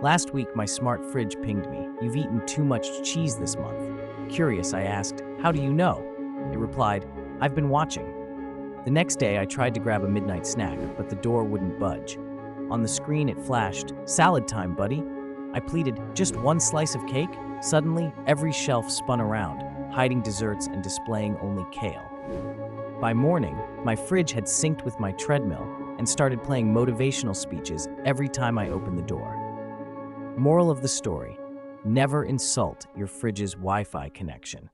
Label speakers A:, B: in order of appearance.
A: Last week, my smart fridge pinged me. You've eaten too much cheese this month. Curious, I asked, how do you know? It replied, I've been watching. The next day, I tried to grab a midnight snack, but the door wouldn't budge. On the screen, it flashed, salad time, buddy. I pleaded, just one slice of cake? Suddenly, every shelf spun around, hiding desserts and displaying only kale. By morning, my fridge had synced with my treadmill and started playing motivational speeches every time I opened the door. Moral of the story, never insult your fridge's Wi-Fi connection.